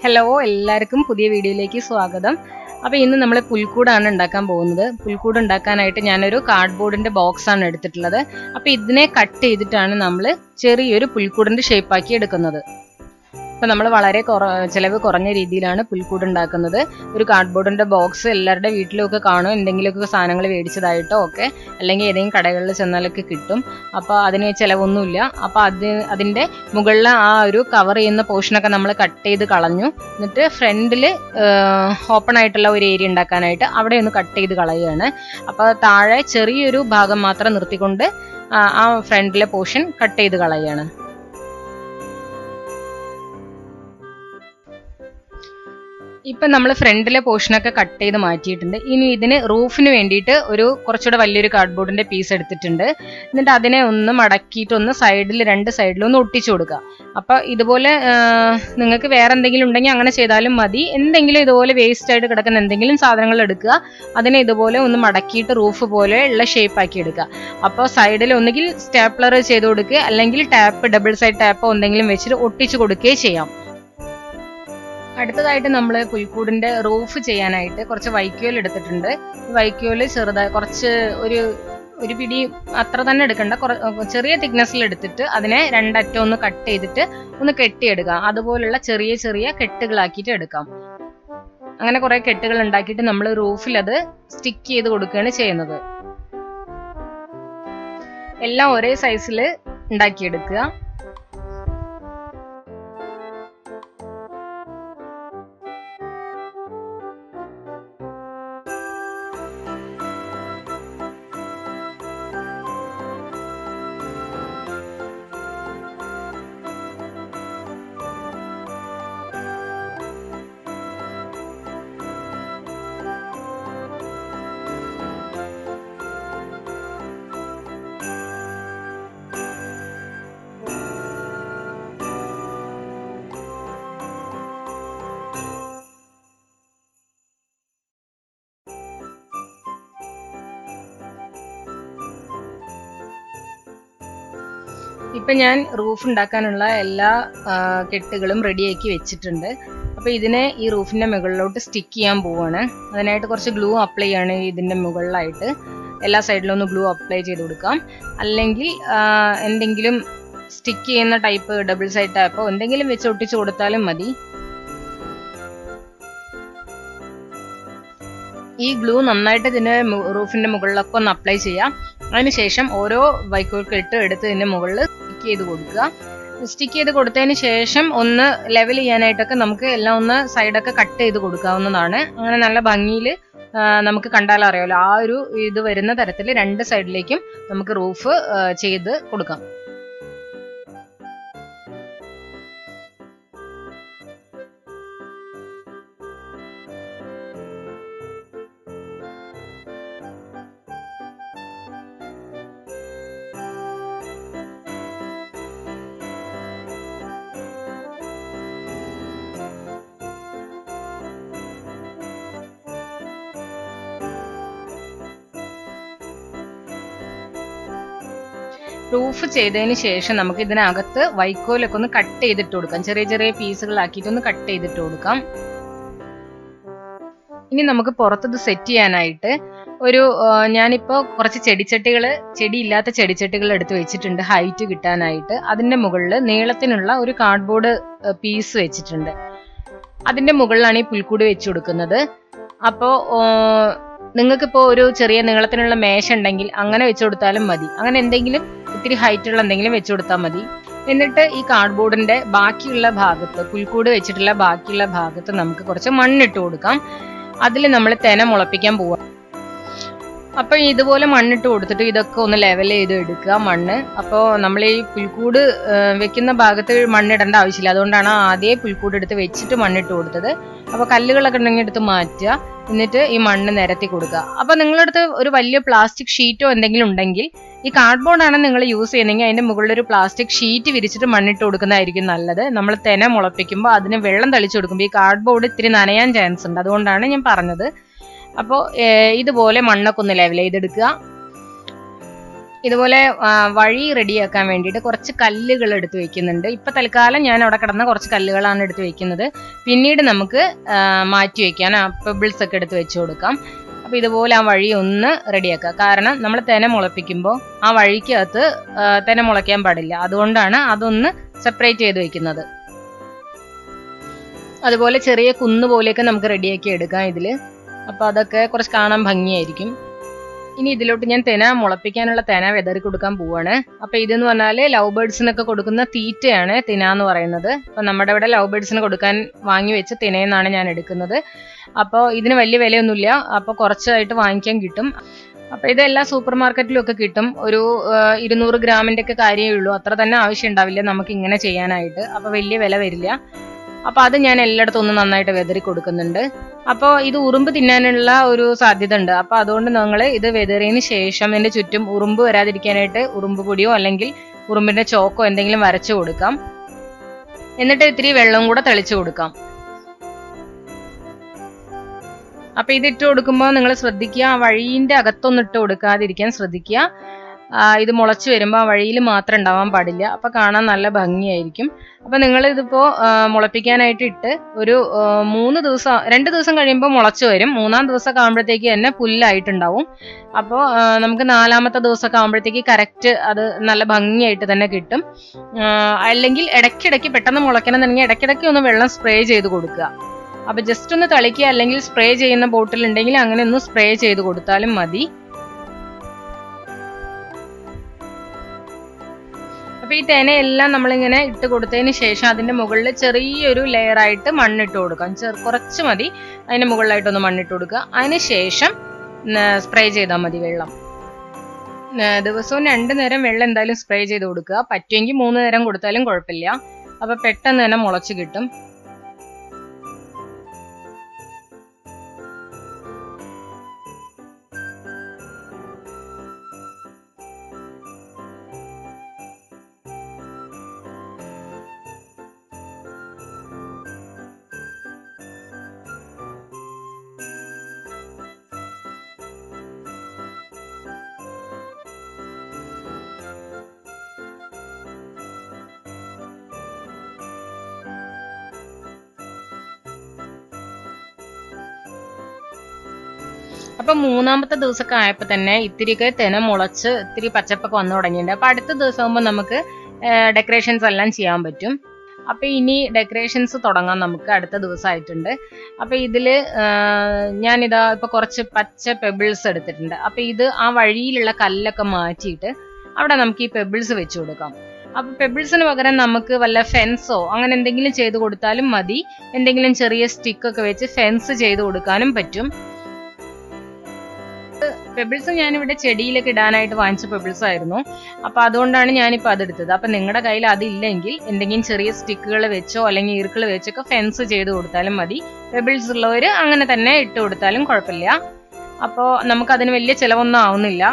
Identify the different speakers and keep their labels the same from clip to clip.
Speaker 1: Hello, എല്ലാവർക്കും പുതിയ വീഡിയോയിലേക്ക് സ്വാഗതം. അപ്പോൾ ഇന്ന് നമ്മൾ പുൽക്കൂടാണ് ഉണ്ടാക്കാൻ പോകുന്നത്. പുൽക്കൂട് ഉണ്ടാക്കാനായിട്ട് ഞാനൊരു കാർഡ്ബോർഡിൻ്റെ ബോക്സാണ് എടുത്തിട്ടുള്ളത്. അപ്പോൾ ഇതിനെ കട്ട് ചെയ്തിട്ടാണ് നമ്മൾ ചെറിയൊരു പുൽക്കൂടിൻ്റെ ഷേപ്പാക്കി എടുക്കുന്നത്. അപ്പോൾ നമ്മൾ വളരെ ചിലവ് കുറഞ്ഞ രീതിയിലാണ് പുൽക്കൂട് ഉണ്ടാക്കുന്നത്. ഒരു കാർഡ്ബോർഡിൻ്റെ ബോക്സ് എല്ലാവരുടെ വീട്ടിലൊക്കെ കാണും, എന്തെങ്കിലുമൊക്കെ സാധനങ്ങൾ മേടിച്ചതായിട്ടോ ഒക്കെ, അല്ലെങ്കിൽ ഏതെങ്കിലും കടകളിൽ ചെന്നാലൊക്കെ കിട്ടും. അപ്പോൾ അതിന് ചിലവൊന്നുമില്ല. അപ്പോൾ അതിൻ്റെ മുകളിൽ ആ ഒരു കവർ ചെയ്യുന്ന പോർഷനൊക്കെ നമ്മൾ കട്ട് ചെയ്ത് കളഞ്ഞു. എന്നിട്ട് ഫ്രണ്ടിൽ ഓപ്പൺ ആയിട്ടുള്ള ഒരു ഏരിയ ഉണ്ടാക്കാനായിട്ട് അവിടെ ഒന്ന് കട്ട് ചെയ്ത് കളയുകയാണ്. അപ്പോൾ താഴെ ചെറിയൊരു ഭാഗം മാത്രം നിർത്തിക്കൊണ്ട് ആ ഫ്രണ്ടിലെ പോർഷൻ കട്ട് ചെയ്ത് കളയുകയാണ്. ഇപ്പം നമ്മൾ ഫ്രണ്ടിലെ പോർഷനൊക്കെ കട്ട് ചെയ്ത് മാറ്റിയിട്ടുണ്ട്. ഇനി ഇതിന് റൂഫിന് വേണ്ടിയിട്ട് കുറച്ചുകൂടെ വലിയൊരു കാർഡ്ബോർഡിൻ്റെ പീസ് എടുത്തിട്ടുണ്ട്. എന്നിട്ട് അതിനെ ഒന്ന് മടക്കിയിട്ടൊന്ന് രണ്ട് സൈഡിലും ഒന്ന് ഒട്ടിച്ചു കൊടുക്കുക. അപ്പോൾ ഇതുപോലെ നിങ്ങൾക്ക് വേറെ എന്തെങ്കിലും ഉണ്ടെങ്കിൽ അങ്ങനെ ചെയ്താലും മതി. എന്തെങ്കിലും ഇതുപോലെ വേസ്റ്റ് ആയിട്ട് കിടക്കുന്ന എന്തെങ്കിലും സാധനങ്ങൾ എടുക്കുക, അതിനെ ഇതുപോലെ ഒന്ന് മടക്കിയിട്ട് റൂഫ് പോലെ ഉള്ള ഷേപ്പാക്കി എടുക്കുക. അപ്പോൾ സൈഡിൽ ഒന്നുകിൽ സ്റ്റാപ്ലർ ചെയ്ത് കൊടുക്കുക, അല്ലെങ്കിൽ ഡബിൾ സൈഡ് ടാപ്പോ എന്തെങ്കിലും വെച്ചിട്ട് ഒട്ടിച്ചു കൊടുക്കുകയും ചെയ്യാം. അടുത്തതായിട്ട് നമ്മൾ പുൽക്കൂടിൻ്റെ റൂഫ് ചെയ്യാനായിട്ട് കുറച്ച് വൈക്കോൽ എടുത്തിട്ടുണ്ട്. വൈക്കോൽ ചെറുതായി കുറച്ച് ഒരു പിടി അത്ര തന്നെ എടുക്കണ്ട, ചെറിയ തിക്നെസ്സിൽ എടുത്തിട്ട് അതിനെ രണ്ടറ്റം ഒന്ന് കട്ട് ചെയ്തിട്ട് ഒന്ന് കെട്ടിയെടുക്കാം. അതുപോലുള്ള ചെറിയ ചെറിയ കെട്ടുകളാക്കിയിട്ട് എടുക്കാം. അങ്ങനെ കുറെ കെട്ടുകൾ ഉണ്ടാക്കിയിട്ട് നമ്മൾ റൂഫിൽ അത് സ്റ്റിക്ക് ചെയ്ത് കൊടുക്കുകയാണ് ചെയ്യുന്നത്. എല്ലാം ഒരേ സൈസിൽ ഉണ്ടാക്കിയെടുക്കുക. ഇപ്പം ഞാൻ റൂഫ് ഉണ്ടാക്കാനുള്ള എല്ലാ കെട്ടുകളും റെഡിയാക്കി വെച്ചിട്ടുണ്ട്. അപ്പോൾ ഇതിനെ ഈ റൂഫിൻ്റെ മുകളിലോട്ട് സ്റ്റിക്ക് ചെയ്യാൻ പോവുകയാണ്. അതിനായിട്ട് കുറച്ച് ഗ്ലൂ അപ്ലൈ ചെയ്യാണ് ഇതിൻ്റെ മുകളിലായിട്ട്. എല്ലാ സൈഡിലും ഒന്ന് ഗ്ലൂ അപ്ലൈ ചെയ്ത് കൊടുക്കാം. അല്ലെങ്കിൽ എന്തെങ്കിലും സ്റ്റിക്ക് ചെയ്യുന്ന ടൈപ്പ് ഡബിൾ സൈഡ് ടാപ്പോ എന്തെങ്കിലും വെച്ച് ഒട്ടിച്ച് കൊടുത്താലും മതി. ഈ ഗ്ലൂ നന്നായിട്ട് ഇതിൻ്റെ റൂഫിൻ്റെ മുകളിലൊക്കെ ഒന്ന് അപ്ലൈ ചെയ്യാം. അതിനുശേഷം ഓരോ വൈക്കോൽ കെട്ട് എടുത്ത് ഇതിൻ്റെ മുകളിൽ സ്റ്റിക്ക് ചെയ്ത് കൊടുക്കുക. സ്റ്റിക്ക് ചെയ്ത് കൊടുത്തതിന് ശേഷം ഒന്ന് ലെവൽ ചെയ്യാനായിട്ടൊക്കെ നമുക്ക് എല്ലാം ഒന്ന് സൈഡൊക്കെ കട്ട് ചെയ്ത് കൊടുക്കാവുന്നതാണ്. അങ്ങനെ നല്ല ഭംഗിയിൽ നമുക്ക് കണ്ടാൽ അറിയാമല്ലോ, ആ ഒരു ഇത് വരുന്ന തരത്തിൽ രണ്ട് സൈഡിലേക്കും നമുക്ക് റൂഫ് ചെയ്ത് കൊടുക്കാം. റൂഫ് ചെയ്തതിന് ശേഷം നമുക്ക് ഇതിനകത്ത് വൈക്കോലൊക്കെ ഒന്ന് കട്ട് ചെയ്തിട്ട് കൊടുക്കാം. ചെറിയ ചെറിയ പീസുകളാക്കിയിട്ട് ഒന്ന് കട്ട് ചെയ്തിട്ട് കൊടുക്കാം. ഇനി നമുക്ക് പുറത്തത് സെറ്റ് ചെയ്യാനായിട്ട് ഞാനിപ്പോൾ കുറച്ച് ചെടിയില്ലാത്ത ചെടിച്ചട്ടികൾ എടുത്ത് വെച്ചിട്ടുണ്ട് ഹൈറ്റ് കിട്ടാനായിട്ട്. അതിൻ്റെ മുകളിൽ നീളത്തിനുള്ള ഒരു കാർഡ്ബോർഡ് പീസ് വെച്ചിട്ടുണ്ട്. അതിൻ്റെ മുകളിലാണ് ഈ പുൽക്കൂട് വെച്ച് കൊടുക്കുന്നത്. അപ്പോൾ നിങ്ങൾക്കിപ്പോൾ ഒരു ചെറിയ നീളത്തിനുള്ള മേശ ഉണ്ടെങ്കിൽ അങ്ങനെ വെച്ച് കൊടുത്താലും മതി. അങ്ങനെ എന്തെങ്കിലും ഇത്തിരി ഹൈറ്റുള്ള എന്തെങ്കിലും വെച്ച് കൊടുത്താൽ മതി. എന്നിട്ട് ഈ കാർഡ്ബോർഡിൻ്റെ ബാക്കിയുള്ള ഭാഗത്ത്, പുൽക്കൂട് വെച്ചിട്ടുള്ള ബാക്കിയുള്ള ഭാഗത്ത് നമുക്ക് കുറച്ച് മണ്ണിട്ട് കൊടുക്കാം. അതിൽ നമ്മൾ തെന മുളപ്പിക്കാൻ പോവാം. അപ്പോൾ ഇതുപോലെ മണ്ണിട്ട് കൊടുത്തിട്ട് ഇതൊക്കെ ഒന്ന് ലെവൽ ചെയ്ത് എടുക്കുക മണ്ണ്. അപ്പോൾ നമ്മൾ ഈ പുൽക്കൂട് വെക്കുന്ന ഭാഗത്ത് മണ്ണിടേണ്ട ആവശ്യമില്ല. അതുകൊണ്ടാണ് ആദ്യം പുൽക്കൂട് എടുത്ത് വെച്ചിട്ട് മണ്ണിട്ട് കൊടുത്തത്. അപ്പോൾ കല്ലുകളൊക്കെ ഉണ്ടെങ്കിൽ എടുത്ത് മാറ്റുക, എന്നിട്ട് ഈ മണ്ണ് നിരത്തി കൊടുക്കുക. അപ്പോൾ നിങ്ങളുടെ അടുത്ത് ഒരു വലിയ പ്ലാസ്റ്റിക് ഷീറ്റോ എന്തെങ്കിലും ഉണ്ടെങ്കിൽ, ഈ കാർഡ്ബോർഡാണ് നിങ്ങൾ യൂസ് ചെയ്യുന്നതെങ്കിൽ അതിൻ്റെ മുകളിൽ ഒരു പ്ലാസ്റ്റിക് ഷീറ്റ് വിരിച്ചിട്ട് മണ്ണിട്ട് കൊടുക്കുന്നതായിരിക്കും നല്ലത്. നമ്മൾ തെന മുളപ്പിക്കുമ്പോൾ അതിന് വെള്ളം തളിച്ചു കൊടുക്കുമ്പോൾ ഈ കാർഡ്ബോർഡ് ഇത്തിരി നനയാൻ ചാൻസ് ഉണ്ട്. അതുകൊണ്ടാണ് ഞാൻ പറഞ്ഞത്. അപ്പോൾ ഇതുപോലെ മണ്ണൊക്കെ ഒന്ന് ലെവൽ ചെയ്തെടുക്കുക. ഇതുപോലെ വഴി റെഡിയാക്കാൻ വേണ്ടിയിട്ട് കുറച്ച് കല്ലുകൾ എടുത്ത് വെക്കുന്നുണ്ട്. ഇപ്പൊ തൽക്കാലം ഞാൻ അവിടെ കിടന്ന കുറച്ച് കല്ലുകളാണ് എടുത്ത് വെക്കുന്നത്. പിന്നീട് നമുക്ക് മാറ്റി വെക്കാൻ പെബിൾസ് ഒക്കെ എടുത്ത് വെച്ചു കൊടുക്കാം. അപ്പൊ ഇതുപോലെ ആ വഴി ഒന്ന് റെഡിയാക്കുക. കാരണം നമ്മൾ തെന മുളപ്പിക്കുമ്പോൾ ആ വഴിക്കകത്ത് തെന മുളയ്ക്കാൻ പാടില്ല. അതുകൊണ്ടാണ് അതൊന്ന് സെപ്പറേറ്റ് ചെയ്ത് വെക്കുന്നത്. അതുപോലെ ചെറിയ കുന്ന് പോലെയൊക്കെ നമുക്ക് റെഡിയാക്കി എടുക്കാം ഇതില്. അപ്പൊ അതൊക്കെ കുറച്ച് കാണാൻ ഭംഗിയായിരിക്കും. ഇനി ഇതിലോട്ട് ഞാൻ തെന മുളപ്പിക്കാനുള്ള തെന വിതറി കൊടുക്കാൻ പോവാണ്. അപ്പൊ ഇതെന്ന് പറഞ്ഞാല് ലവ് ബേർഡ്സിനൊക്കെ കൊടുക്കുന്ന തീറ്റയാണ് തിന എന്ന് പറയുന്നത്. അപ്പൊ നമ്മുടെ ഇവിടെ ലവ് ബേർഡ്സിന് കൊടുക്കാൻ വാങ്ങി വെച്ച തിനയെന്നാണ് ഞാൻ എടുക്കുന്നത്. അപ്പോൾ ഇതിന് വലിയ വിലയൊന്നുമില്ല. അപ്പൊ കുറച്ചായിട്ട് വാങ്ങിക്കാൻ കിട്ടും. അപ്പൊ ഇതെല്ലാം സൂപ്പർ മാർക്കറ്റിലും ഒക്കെ കിട്ടും. ഒരു 200 ഗ്രാമിന്റെ ഒക്കെ കാര്യമേ ഉള്ളൂ. അത്ര തന്നെ ആവശ്യം ഉണ്ടാവില്ല നമുക്ക് ഇങ്ങനെ ചെയ്യാനായിട്ട്. അപ്പൊ വലിയ വില വരില്ല. അപ്പൊ അത് ഞാൻ എല്ലായിടത്തും ഒന്ന് നന്നായിട്ട് വെതറി കൊടുക്കുന്നുണ്ട്. അപ്പോൾ ഇത് ഉറുമ്പ് തിന്നാനുള്ള ഒരു സാധ്യത ഉണ്ട്. അപ്പൊ അതുകൊണ്ട് നിങ്ങൾ ഇത് വെതറിയതിന് ശേഷം ഇതിന്റെ ചുറ്റും ഉറുമ്പ് വരാതിരിക്കാനായിട്ട് ഉറുമ്പ് പൊടിയോ അല്ലെങ്കിൽ ഉറുമ്പിന്റെ ചോക്കോ എന്തെങ്കിലും വരച്ചു കൊടുക്കാം. എന്നിട്ട് ഇത്തിരി വെള്ളം കൂടെ തെളിച്ചു കൊടുക്കാം. അപ്പൊ ഇത് ഇട്ട് കൊടുക്കുമ്പോൾ നിങ്ങൾ ശ്രദ്ധിക്കുക, വഴിന്റെ അകത്തൊന്നും ഇട്ട് കൊടുക്കാതിരിക്കാൻ ശ്രദ്ധിക്കുക. ഇത് മുളച്ചു വരുമ്പോൾ ആ വഴിയിൽ മാത്രം ഉണ്ടാവാൻ പാടില്ല. അപ്പൊ കാണാൻ നല്ല ഭംഗിയായിരിക്കും. അപ്പൊ നിങ്ങൾ ഇതിപ്പോ മുളപ്പിക്കാനായിട്ട് ഇട്ട് ഒരു 2 ദിവസം കഴിയുമ്പോൾ മുളച്ചു വരും. 3-ാം ദിവസമൊക്കെ ആകുമ്പോഴത്തേക്ക് തന്നെ പുല്ലായിട്ടുണ്ടാവും. അപ്പോൾ നമുക്ക് 4-ാമത്തെ ദിവസമൊക്കെ ആകുമ്പോഴത്തേക്ക് കറക്റ്റ് അത് നല്ല ഭംഗിയായിട്ട് തന്നെ കിട്ടും. അല്ലെങ്കിൽ ഇടയ്ക്കിടയ്ക്ക് പെട്ടെന്ന് മുളയ്ക്കണം എന്നുണ്ടെങ്കിൽ ഇടയ്ക്കിടയ്ക്ക് ഒന്ന് വെള്ളം സ്പ്രേ ചെയ്ത് കൊടുക്കുക. അപ്പൊ ജസ്റ്റ് ഒന്ന് തളിക്കുക, അല്ലെങ്കിൽ സ്പ്രേ ചെയ്യുന്ന ബോട്ടിൽ ഉണ്ടെങ്കിൽ അങ്ങനെ ഒന്ന് സ്പ്രേ ചെയ്ത് കൊടുത്താലും മതി. അപ്പൊ ഈ തെനയെല്ലാം നമ്മളിങ്ങനെ ഇട്ട് കൊടുത്തതിന് ശേഷം അതിന്റെ മുകളിൽ ചെറിയൊരു ലെയർ ആയിട്ട് മണ്ണിട്ട് കൊടുക്കാം. കുറച്ച് മതി. അതിന്റെ മുകളിലായിട്ടൊന്ന് മണ്ണിട്ട് കൊടുക്കുക. അതിന് ശേഷം സ്പ്രേ ചെയ്താൽ മതി വെള്ളം. ദിവസവും 2 നേരം വെള്ളം എന്തായാലും സ്പ്രേ ചെയ്ത് കൊടുക്കുക. പറ്റുമെങ്കിൽ 3 നേരം കൊടുത്താലും കുഴപ്പമില്ല. അപ്പൊ പെട്ടെന്ന് തന്നെ മുളച്ച് കിട്ടും. അപ്പൊ 3-ാമത്തെ ദിവസമൊക്കെ ആയപ്പോ തന്നെ ഇത്തിരിയൊക്കെ തെന മുളച്ച് ഇത്തിരി പച്ചപ്പൊക്കെ വന്നു തുടങ്ങിയിട്ടുണ്ട്. അപ്പൊ അടുത്ത ദിവസം ആകുമ്പോൾ നമുക്ക് ഡെക്കറേഷൻസ് എല്ലാം ചെയ്യാൻ പറ്റും. അപ്പൊ ഇനി ഡെക്കറേഷൻസ് തുടങ്ങാൻ നമുക്ക് അടുത്ത ദിവസമായിട്ടുണ്ട്. അപ്പൊ ഇതില് ഞാനിതാ ഇപ്പൊ കുറച്ച് പച്ച പെബിൾസ് എടുത്തിട്ടുണ്ട്. അപ്പൊ ഇത് ആ വഴിയിലുള്ള കല്ലൊക്കെ മാറ്റിയിട്ട് അവിടെ നമുക്ക് ഈ പെബിൾസ് വെച്ചു കൊടുക്കാം. അപ്പൊ പെബിൾസിന് പകരം നമുക്ക് വല്ല ഫെൻസോ അങ്ങനെ എന്തെങ്കിലും ചെയ്ത് കൊടുത്താലും മതി. എന്തെങ്കിലും ചെറിയ സ്റ്റിക്കൊക്കെ വെച്ച് ഫെൻസ് ചെയ്ത് കൊടുക്കാനും പറ്റും. പെബിൾസ് ഞാനിവിടെ ചെടിയിലൊക്കെ ഇടാനായിട്ട് വാങ്ങിച്ച പെബിൾസ് ആയിരുന്നു. അപ്പൊ അതുകൊണ്ടാണ് ഞാനിപ്പോ അതെടുത്തത്. അപ്പൊ നിങ്ങളുടെ കയ്യിൽ അതില്ലെങ്കിൽ എന്തെങ്കിലും ചെറിയ സ്റ്റിക്കുകൾ വെച്ചോ അല്ലെങ്കിൽ ഈർക്കിൾ വെച്ചൊക്കെ ഫെൻസ് ചെയ്ത് കൊടുത്താലും മതി. പെബിൾസ് ഉള്ളവര് അങ്ങനെ തന്നെ ഇട്ട് കൊടുത്താലും കുഴപ്പമില്ല. അപ്പോ നമുക്ക് അതിന് വലിയ ചിലവൊന്നും ആവുന്നില്ല.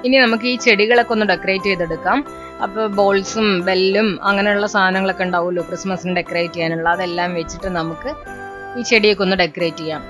Speaker 1: ഇനി നമുക്ക് ഈ ചെടികളൊക്കെ ഒന്ന് ഡെക്കറേറ്റ് ചെയ്തെടുക്കാം. അപ്പൊ ബോൾസും ബെല്ലും അങ്ങനെയുള്ള സാധനങ്ങളൊക്കെ ഉണ്ടാവുമല്ലോ ക്രിസ്മസിന് ഡെക്കറേറ്റ് ചെയ്യാനുള്ള, അതെല്ലാം വെച്ചിട്ട് നമുക്ക് ഈ ചെടിയൊക്കെ ഒന്ന് ഡെക്കറേറ്റ് ചെയ്യാം.